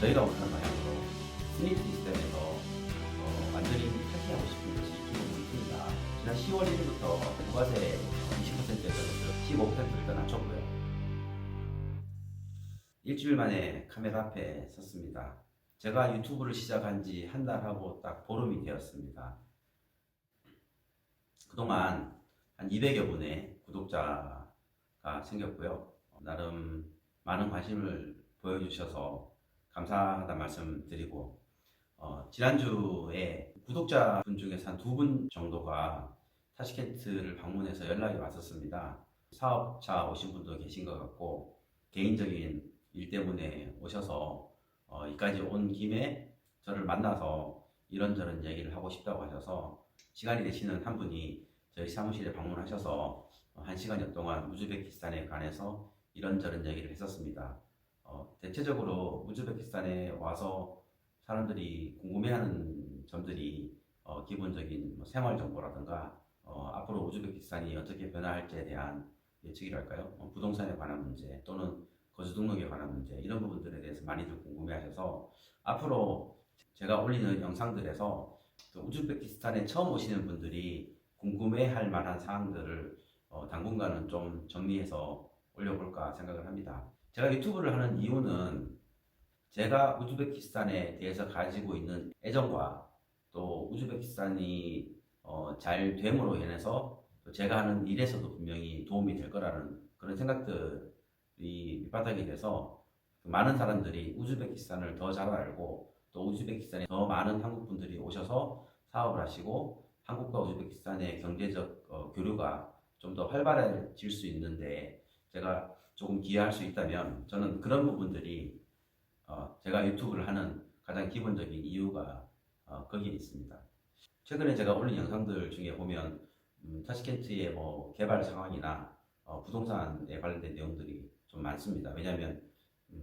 저희가 원하는 방향으로 스미트 시스템에서 완전히 탈퇴하고 싶은 것이 기본 포인트입니다. 지난 10월 1일부터 부가세 20%였던 것을 15%로 일단 낮췄고요. 일주일 만에 카메라 앞에 섰습니다. 제가 유튜브를 시작한 지 한 달하고 딱 보름이 되었습니다. 그동안 한 200여 분의 구독자가 생겼고요. 나름 많은 관심을 보여주셔서 감사하다는 말씀 드리고, 지난주에 구독자분 중에서 한 2분 정도가 타시켄트를 방문해서 연락이 왔었습니다. 사업차 오신 분도 계신 것 같고, 개인적인 일 때문에 오셔서 이까지 온 김에 저를 만나서 이런저런 얘기를 하고 싶다고 하셔서 시간이 되시는 한 분이 저희 사무실에 방문하셔서 1시간여 동안 우즈베키스탄에 관해서 이런저런 얘기를 했었습니다. 대체적으로 우즈베키스탄에 와서 사람들이 궁금해하는 점들이 기본적인 생활 정보라든가 앞으로 우즈베키스탄이 어떻게 변화할지에 대한 예측이랄까요? 부동산에 관한 문제 또는 거주 등록에 관한 문제 이런 부분들에 대해서 많이들 궁금해하셔서 앞으로 제가 올리는 영상들에서 우즈베키스탄에 처음 오시는 분들이 궁금해할 만한 사항들을 당분간은 좀 정리해서 올려볼까 생각을 합니다. 제가 유튜브를 하는 이유는 제가 우즈베키스탄에 대해서 가지고 있는 애정과 또 우즈베키스탄이 잘 됨으로 인해서 제가 하는 일에서도 분명히 도움이 될 거라는 그런 생각들이 밑바탕이 돼서 많은 사람들이 우즈베키스탄을 더 잘 알고 또 우즈베키스탄에 더 많은 한국 분들이 오셔서 사업을 하시고 한국과 우즈베키스탄의 경제적 교류가 좀 더 활발해질 수 있는데 제가 조금 기여할 수 있다면 저는 그런 부분들이 제가 유튜브를 하는 가장 기본적인 이유가 거기에 있습니다. 최근에 제가 올린 영상들 중에 보면 타시켄트의 뭐 개발 상황이나 부동산에 관련된 내용들이 좀 많습니다. 왜냐하면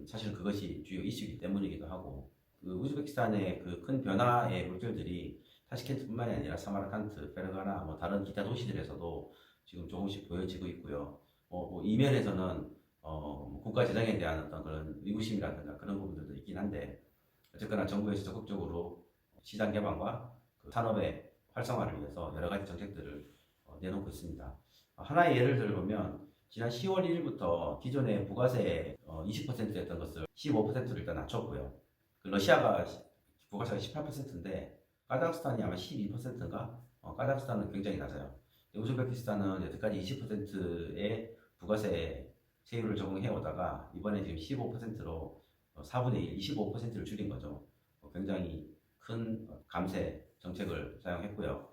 사실 그것이 주요 이슈이기 때문이기도 하고 그 우즈베키스탄의 그 큰 변화의 물결들이 타시켄트뿐만이 아니라 사마르칸트, 페르가나 뭐 다른 기타 도시들에서도 지금 조금씩 보여지고 있고요. 이면에서는 국가 재정에 대한 어떤 그런 의구심이라든가 그런 부분들도 있긴 한데 어쨌거나 정부에서 적극적으로 시장 개방과 그 산업의 활성화를 위해서 여러 가지 정책들을 내놓고 있습니다. 하나의 예를 들어보면 지난 10월 1일부터 기존의 부가세 20%였던 것을 15%로 일단 낮췄고요. 그 러시아가 부가세가 18%인데 카자흐스탄이 아마 12%인가? 카자흐스탄은 굉장히 낮아요. 우즈베키스탄은 여태까지 20%의 부가세 세율을 적용해 오다가 이번에 지금 15%로 4분의 1, 25%를 줄인 거죠. 굉장히 큰 감세 정책을 사용했고요.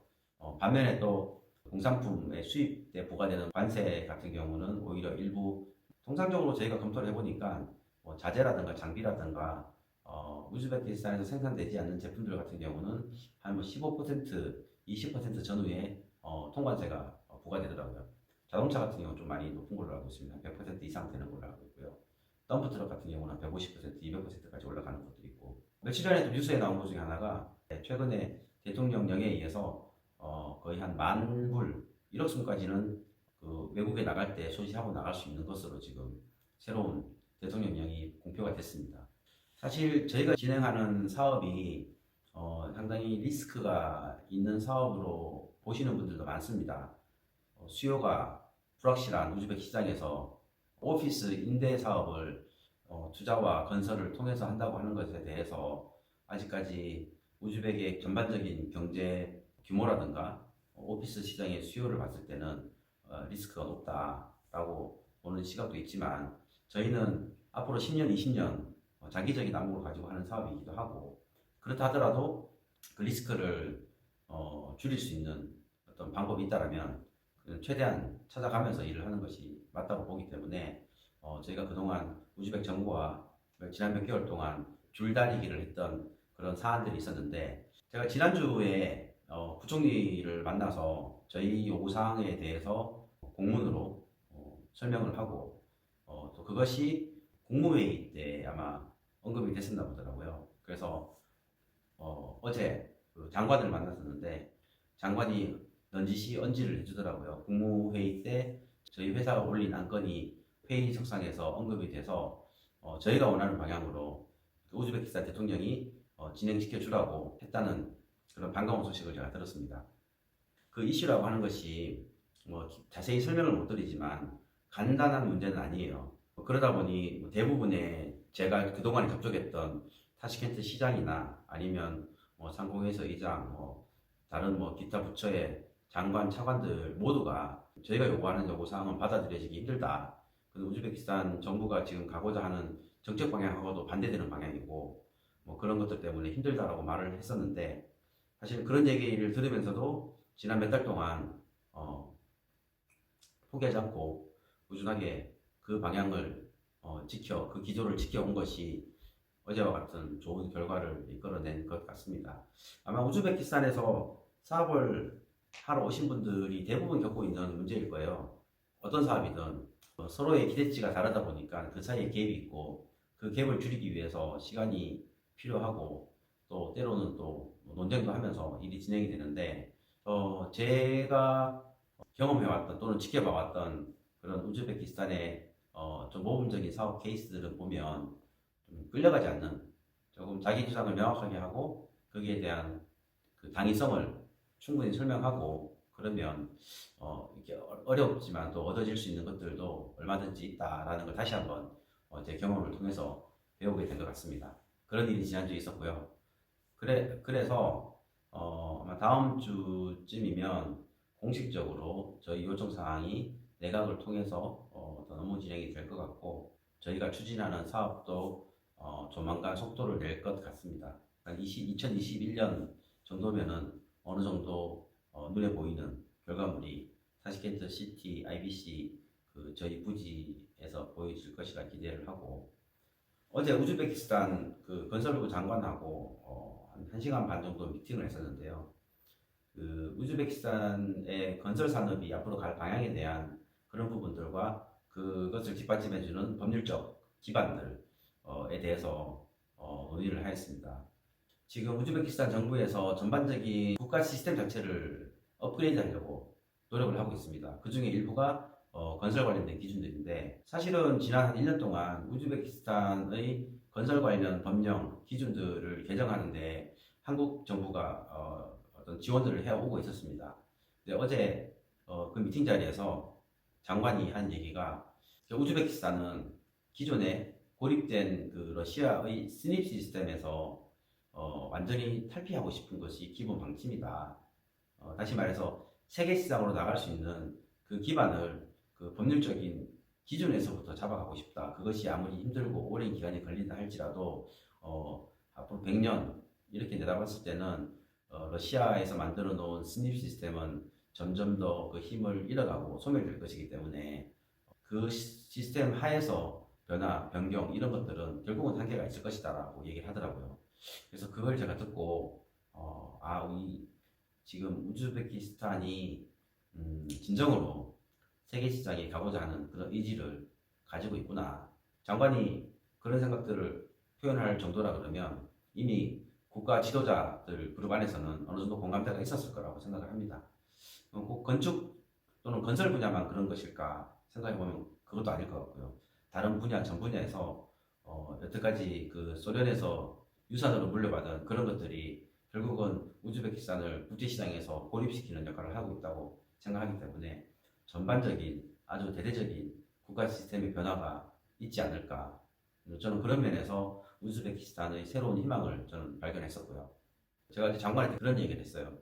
반면에 또 공산품의 수입에 부과되는 관세 같은 경우는 오히려 일부 통상적으로 저희가 검토를 해보니까 자재라든가 장비라든가 우즈베키스탄에서 생산되지 않는 제품들 같은 경우는 한 15%, 20% 전후에 통관세가 부과되더라고요. 자동차 같은 경우는 좀 많이 높은 걸로 알고 있습니다. 100% 이상 되는 걸로 알고 있고요. 덤프트럭 같은 경우는 150%, 200%까지 올라가는 것도 있고 며칠 전에도 뉴스에 나온 것 중에 하나가 최근에 대통령령에 의해서 거의 한 10,000불, 1억 순까지는 그 외국에 나갈 때 소지하고 나갈 수 있는 것으로 지금 새로운 대통령령이 공표가 됐습니다. 사실 저희가 진행하는 사업이 상당히 리스크가 있는 사업으로 보시는 분들도 많습니다. 수요가 불확실한 우즈벡 시장에서 오피스 임대 사업을 투자와 건설을 통해서 한다고 하는 것에 대해서 아직까지 우즈벡의 전반적인 경제 규모라든가 오피스 시장의 수요를 봤을 때는 리스크가 높다라고 보는 시각도 있지만 저희는 앞으로 10년, 20년 장기적인 안목을 가지고 하는 사업이기도 하고 그렇다 하더라도 그 리스크를 줄일 수 있는 어떤 방법이 있다라면 최대한 찾아가면서 일을 하는 것이 맞다고 보기 때문에 저희가 그동안 우즈벡 정부와 지난 몇 개월 동안 줄다리기를 했던 그런 사안들이 있었는데 제가 지난주에 부총리를 만나서 저희 요구사항에 대해서 공문으로 설명을 하고 또 그것이 국무회의 때 아마 언급이 됐었나 보더라고요. 그래서 어제 그 장관을 만났었는데 장관이 넌지시 언지를 해주더라고요. 국무회의 때 저희 회사가 올린 안건이 회의 석상에서 언급이 돼서 저희가 원하는 방향으로 우즈베키스탄 대통령이 진행시켜 주라고 했다는 그런 반가운 소식을 제가 들었습니다. 그 이슈라고 하는 것이 뭐 자세히 설명을 못 드리지만 간단한 문제는 아니에요. 그러다 보니 대부분의 제가 그동안 접촉했던 타시켄트 시장이나 아니면 상공회의소 의장, 다른 기타 부처의 장관, 차관들 모두가 저희가 요구하는 요구사항은 받아들여지기 힘들다. 우즈베키스탄 정부가 지금 가고자 하는 정책 방향하고도 반대되는 방향이고 그런 것들 때문에 힘들다라고 말을 했었는데 사실 그런 얘기를 들으면서도 지난 몇 달 동안 포기하지 않고 꾸준하게 그 방향을 그 기조를 지켜온 것이 어제와 같은 좋은 결과를 이끌어낸 것 같습니다. 아마 우즈베키스탄에서 사업을 하러 오신 분들이 대부분 겪고 있는 문제일 거예요. 어떤 사업이든 서로의 기대치가 다르다 보니까 그 사이에 갭이 있고 그 갭을 줄이기 위해서 시간이 필요하고 또 때로는 또 논쟁도 하면서 일이 진행이 되는데 제가 경험해왔던 또는 지켜봐왔던 그런 우즈베키스탄의 좀 모범적인 사업 케이스들을 보면 좀 끌려가지 않는 조금 자기 주장을 명확하게 하고 거기에 대한 그 당위성을 충분히 설명하고 그러면 이렇게 어렵지만 또 얻어질 수 있는 것들도 얼마든지 있다라는 걸 다시 한번 제 경험을 통해서 배우게 된 것 같습니다. 그런 일이 지난주에 있었고요. 그래서 아마 다음 주쯤이면 공식적으로 저희 요청 사항이 내각을 통해서 더 너무 진행이 될 것 같고 저희가 추진하는 사업도 조만간 속도를 낼 것 같습니다. 2021년 정도면은 어느 정도 눈에 보이는 결과물이 타시켄트 시티 IBC 저희 부지에서 보여질 것이라 기대를 하고 어제 우즈베키스탄 건설부 장관하고 한 1시간 반 정도 미팅을 했었는데요. 우즈베키스탄의 건설 산업이 앞으로 갈 방향에 대한 그런 부분들과 그것을 뒷받침해주는 법률적 기반들에 대해서 논의를 하였습니다. 지금 우즈베키스탄 정부에서 전반적인 국가 시스템 자체를 업그레이드 하려고 노력을 하고 있습니다. 그 중에 일부가 건설 관련된 기준들인데 사실은 지난 한 1년 동안 우즈베키스탄의 건설 관련 법령 기준들을 개정하는데 한국 정부가 어떤 지원들을 해오고 있었습니다. 근데 어제 그 미팅 자리에서 장관이 한 얘기가 우즈베키스탄은 기존에 고립된 러시아의 스닙 시스템에서 완전히 탈피하고 싶은 것이 기본 방침이다. 다시 말해서 세계 시장으로 나갈 수 있는 그 기반을 법률적인 기준에서부터 잡아가고 싶다. 그것이 아무리 힘들고 오랜 기간이 걸린다 할지라도 앞으로 100년 이렇게 내다봤을 때는 러시아에서 만들어 놓은 스닙 시스템은 점점 더 그 힘을 잃어가고 소멸될 것이기 때문에 그 시스템 하에서 변화, 변경 이런 것들은 결국은 한계가 있을 것이다 라고 얘기를 하더라고요. 그래서 그걸 제가 듣고 우리 지금 우즈베키스탄이 진정으로 세계 시장에 가고자 하는 그런 의지를 가지고 있구나. 장관이 그런 생각들을 표현할 정도라 그러면 이미 국가 지도자들 그룹 안에서는 어느 정도 공감대가 있었을 거라고 생각을 합니다. 꼭 건축 또는 건설 분야만 그런 것일까 생각해보면 그것도 아닐 것 같고요. 다른 분야, 전 분야에서 여태까지 소련에서 유산으로 물려받은 그런 것들이 결국은 우즈베키스탄을 국제시장에서 고립시키는 역할을 하고 있다고 생각하기 때문에 전반적인 아주 대대적인 국가 시스템의 변화가 있지 않을까. 저는 그런 면에서 우즈베키스탄의 새로운 희망을 저는 발견했었고요. 제가 이제 장관한테 그런 얘기를 했어요.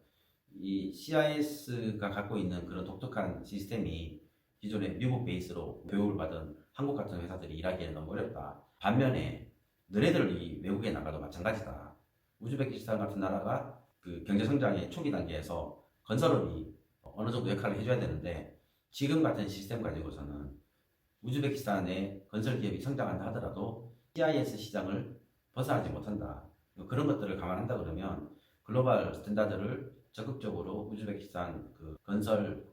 이 CIS가 갖고 있는 그런 독특한 시스템이 기존에 미국 베이스로 교육을 받은 한국 같은 회사들이 일하기에는 너무 어렵다. 반면에 너네들이 외국에 나가도 마찬가지다. 우즈베키스탄 같은 나라가 경제 성장의 초기 단계에서 건설업이 어느 정도 역할을 해줘야 되는데 지금 같은 시스템 가지고서는 우즈베키스탄의 건설 기업이 성장한다 하더라도 CIS 시장을 벗어나지 못한다. 그런 것들을 감안한다 그러면 글로벌 스탠다드를 적극적으로 우즈베키스탄 건설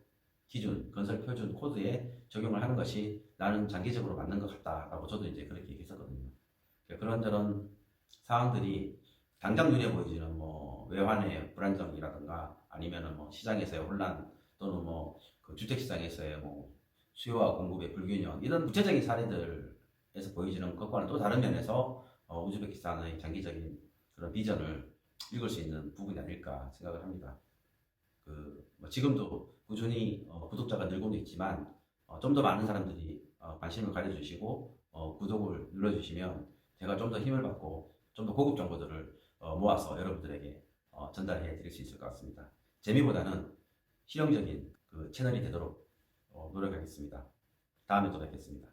기준, 건설 표준 코드에 적용을 하는 것이 나는 장기적으로 맞는 것 같다라고 저도 이제 그렇게 얘기했었거든요. 그런저런 사항들이 당장 눈에 보이지는 외환의 불안정이라든가 아니면은 시장에서의 혼란 또는 주택시장에서의 수요와 공급의 불균형 이런 구체적인 사례들에서 보여지는 것과는 또 다른 면에서 우즈베키스탄의 장기적인 그런 비전을 읽을 수 있는 부분이 아닐까 생각을 합니다. 뭐 지금도 꾸준히 구독자가 늘고는 있지만 좀 더 많은 사람들이 관심을 가져주시고 구독을 눌러주시면 제가 좀 더 힘을 받고 좀 더 고급 정보들을 모아서 여러분들에게 전달해 드릴 수 있을 것 같습니다. 재미보다는 실용적인 그 채널이 되도록 노력하겠습니다. 다음에 또 뵙겠습니다.